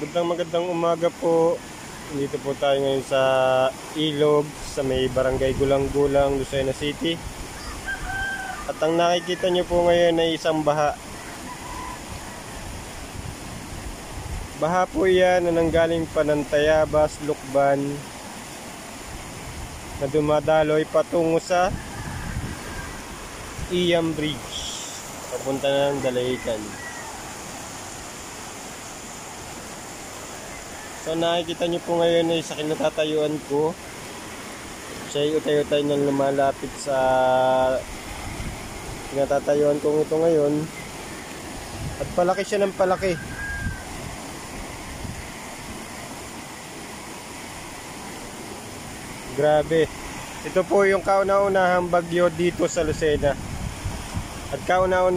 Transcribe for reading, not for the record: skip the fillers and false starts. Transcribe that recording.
Magandang umaga po. Dito po tayo ngayon sa Ilog, sa may Barangay Gulang-Gulang, Lucena City. At ang nakikita nyo po ngayon ay isang baha. Baha po yan na nanggaling pa ng Tayabas, Lukban, na dumadaloy patungo sa Iyam Bridge, papunta na ng Dalaycan. So nakikita nyo po ngayon ay sa kinatatayuan ko. Siya ay utay-utay na lumalapit sa kinatatayuan kong ito ngayon. At palaki siya ng palaki. Grabe. Ito po yung kauna-unahang bagyo dito sa Lucena. At kauna-unahang